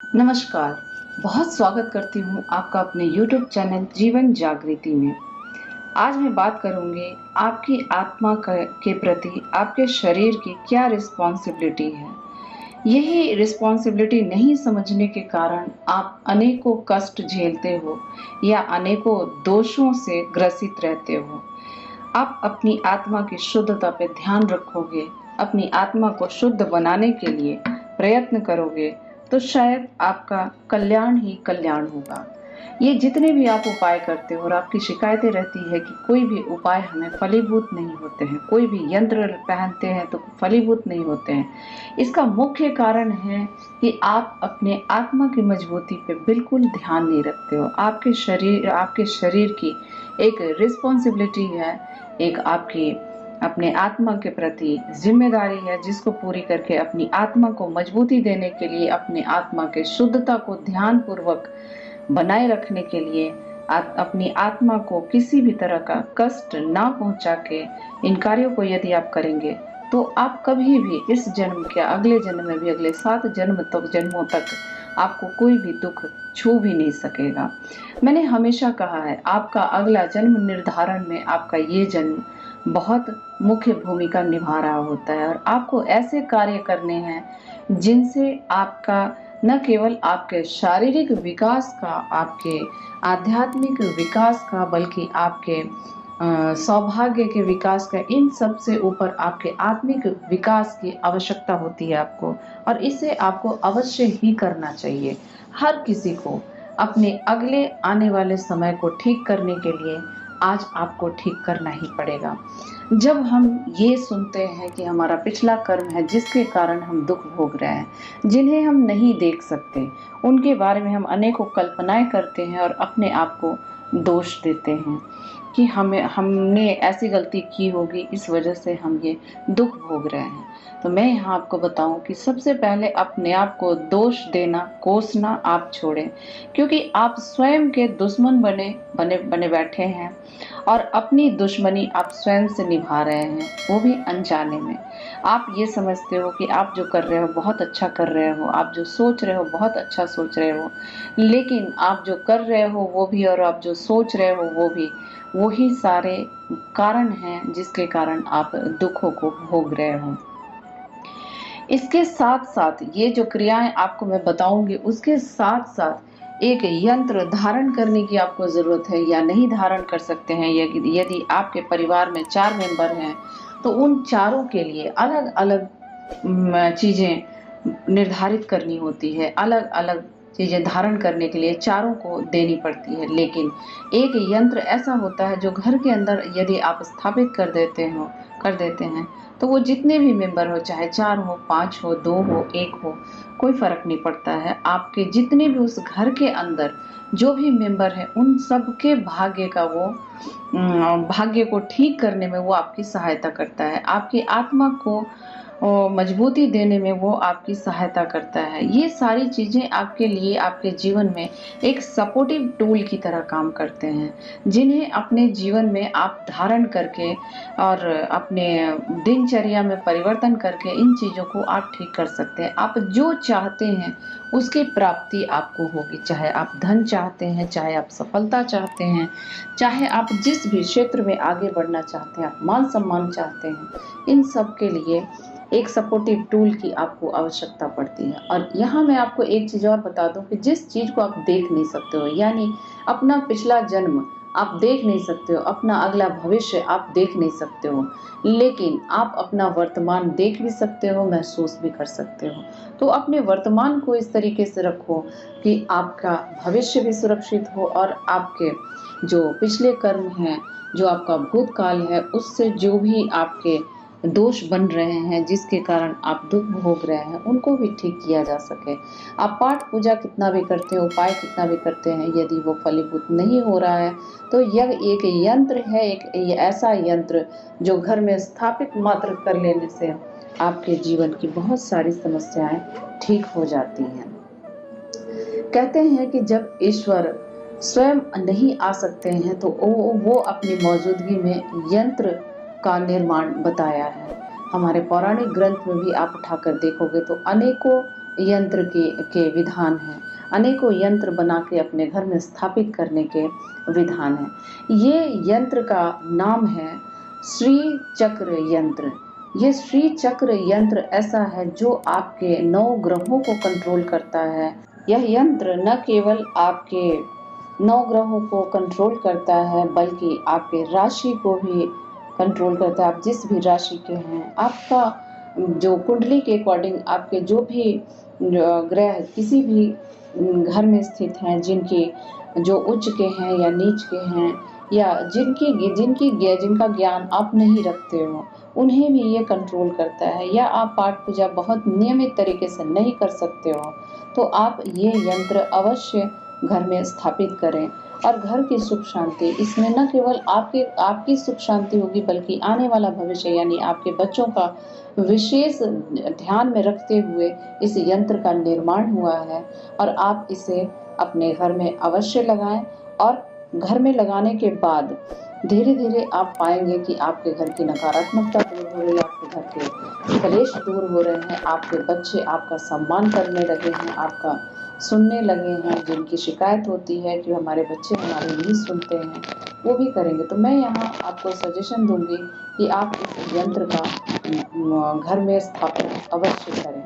नमस्कार। बहुत स्वागत करती हूँ आपका अपने YouTube चैनल जीवन जागृति में। आज मैं बात करूँगी आपकी आत्मा के प्रति आपके शरीर की क्या रिस्पॉन्सिबिलिटी है। यही रिस्पॉन्सिबिलिटी नहीं समझने के कारण आप अनेकों कष्ट झेलते हो या अनेकों दोषों से ग्रसित रहते हो। आप अपनी आत्मा की शुद्धता पे ध्यान रखोगे, अपनी आत्मा को शुद्ध बनाने के लिए प्रयत्न करोगे, तो शायद आपका कल्याण ही कल्याण होगा। ये जितने भी आप उपाय करते हो और आपकी शिकायतें रहती है कि कोई भी उपाय हमें फलीभूत नहीं होते हैं, कोई भी यंत्र पहनते हैं तो फलीभूत नहीं होते हैं। इसका मुख्य कारण है कि आप अपने आत्मा की मजबूती पे बिल्कुल ध्यान नहीं रखते हो। आपके शरीर की एक रिस्पॉन्सिबिलिटी है, एक आपकी अपने आत्मा के प्रति जिम्मेदारी है, जिसको पूरी करके अपनी आत्मा को मजबूती देने के लिए, अपनी आत्मा के शुद्धता को ध्यान पूर्वक बनाए रखने के लिए, अपनी आत्मा को किसी भी तरह का कष्ट ना पहुंचा के इन कार्यों को यदि आप करेंगे तो आप कभी भी इस जन्म के अगले जन्म में भी, अगले 7 जन्मों तक आपको कोई भी दुख छू भी नहीं सकेगा। मैंने हमेशा कहा है, आपका अगला जन्म निर्धारण में आपका ये जन्म बहुत मुख्य भूमिका निभा रहा होता है और आपको ऐसे कार्य करने हैं जिनसे आपका न केवल आपके शारीरिक विकास का, आपके आध्यात्मिक विकास का, बल्कि आपके सौभाग्य के विकास का, इन सब से ऊपर आपके आत्मिक विकास की आवश्यकता होती है आपको, और इसे आपको अवश्य ही करना चाहिए। हर किसी को अपने अगले आने वाले समय को ठीक करने के लिए आज आपको ठीक करना ही पड़ेगा। जब हम ये सुनते हैं कि हमारा पिछला कर्म है जिसके कारण हम दुख भोग रहे हैं, जिन्हें हम नहीं देख सकते, उनके बारे में हम अनेकों कल्पनाएं करते हैं और अपने आप को दोष देते हैं कि हमने ऐसी गलती की होगी, इस वजह से हम ये दुख भोग रहे हैं। तो मैं यहाँ आपको बताऊं कि सबसे पहले अपने आप को दोष देना, कोसना आप छोड़ें, क्योंकि आप स्वयं के दुश्मन बने बने बने बैठे हैं और अपनी दुश्मनी आप स्वयं से निभा रहे हैं, वो भी अनजाने में। आप ये समझते हो कि आप जो कर रहे हो बहुत अच्छा कर रहे हो, आप जो सोच रहे हो बहुत अच्छा सोच रहे हो, लेकिन आप जो कर रहे हो वो भी और आप जो सोच रहे हो वो भी वही सारे कारण हैं जिसके कारण आप दुखों को भोग रहे हो। इसके साथ साथ ये जो क्रियाएं आपको मैं बताऊंगी, उसके साथ साथ एक यंत्र धारण करने की आपको जरूरत है या नहीं धारण कर सकते हैं। यदि आपके परिवार में 4 मेंबर हैं तो उन चारों के लिए अलग अलग चीजें निर्धारित करनी होती है, अलग अलग चीजें धारण करने के लिए चारों को देनी पड़ती है। लेकिन एक यंत्र ऐसा होता है जो घर के अंदर यदि आप स्थापित कर देते हैं तो वो जितने भी मेंबर हो, चाहे 4 हो, 5 हो, 2 हो, 1 हो, कोई फर्क नहीं पड़ता है। आपके जितने भी उस घर के अंदर जो भी मेंबर है उन सबके भाग्य को ठीक करने में वो आपकी सहायता करता है, आपकी आत्मा को मजबूती देने में वो आपकी सहायता करता है। ये सारी चीजें आपके लिए, आपके जीवन में एक सपोर्टिव टूल की तरह काम करते हैं, जिन्हें अपने जीवन में आप धारण करके और अपने दिनचर्या में परिवर्तन करके इन चीजों को आप ठीक कर सकते हैं। आप जो चाहते हैं उसकी प्राप्ति आपको होगी, चाहे आप धन चाहते हैं, चाहे आप सफलता चाहते हैं, चाहे आप जिस भी क्षेत्र में आगे बढ़ना चाहते हैं, आप मान सम्मान चाहते हैं, इन सब के लिए एक सपोर्टिव टूल की आपको आवश्यकता पड़ती है। और यहाँ मैं आपको एक चीज और बता दूं कि जिस चीज को आप देख नहीं सकते हो, यानी अपना पिछला जन्म आप देख नहीं सकते हो, अपना अगला भविष्य आप देख नहीं सकते हो, लेकिन आप अपना वर्तमान देख भी सकते हो, महसूस भी कर सकते हो। तो अपने वर्तमान को इस तरीके से रखो कि आपका भविष्य भी सुरक्षित हो और आपके जो पिछले कर्म हैं, जो आपका भूतकाल है, उससे जो भी आपके दोष बन रहे हैं जिसके कारण आप दुख भोग रहे हैं, उनको भी ठीक किया जा सके। आप पाठ पूजा कितना भी करते हैं, उपाय कितना भी करते हैं, यदि वो फलीभूत नहीं हो रहा है तो यह एक यंत्र है, एक ऐसा यंत्र जो घर में स्थापित मात्र कर लेने से आपके जीवन की बहुत सारी समस्याएं ठीक हो जाती हैं। कहते हैं कि जब ईश्वर स्वयं नहीं आ सकते हैं तो वो अपनी मौजूदगी में यंत्र का निर्माण बताया है। हमारे पौराणिक ग्रंथ में भी आप उठाकर देखोगे तो अनेकों यंत्र के विधान हैं, अनेकों यंत्र बना के अपने घर में स्थापित करने के विधान हैं। ये यंत्र का नाम है श्री चक्र यंत्र। ये श्री चक्र यंत्र ऐसा है जो आपके 9 ग्रहों को कंट्रोल करता है। यह यंत्र न केवल आपके 9 ग्रहों को कंट्रोल करता है बल्कि आपके राशि को भी कंट्रोल करता है। आप जिस भी राशि के हैं, आपका जो कुंडली के अकॉर्डिंग आपके जो भी ग्रह किसी भी घर में स्थित हैं, जिनकी जो उच्च के हैं या नीच के हैं, या जिनका ज्ञान आप नहीं रखते हो, उन्हें भी ये कंट्रोल करता है। या आप पाठ पूजा बहुत नियमित तरीके से नहीं कर सकते हो, तो आप ये यंत्र अवश्य घर में स्थापित करें। और घर की सुख शांति, इसमें न केवल आपकी सुख शांति होगी बल्कि आने वाला भविष्य यानी आपके बच्चों का विशेष ध्यान में रखते हुए इस यंत्र का निर्माण हुआ है। और आप इसे अपने घर में अवश्य लगाएं, और घर में लगाने के बाद धीरे धीरे आप पाएंगे कि आपके घर की नकारात्मकता दूर हो रही है, आपके घर के कलेश दूर हो रहे हैं, आपके बच्चे आपका सम्मान करने लगे हैं, आपका सुनने लगे हैं। जिनकी शिकायत होती है कि हमारे बच्चे हमारे नहीं सुनते हैं, वो भी करेंगे। तो मैं यहाँ आपको सजेशन दूंगी कि आप इस यंत्र का घर में स्थापना अवश्य करें।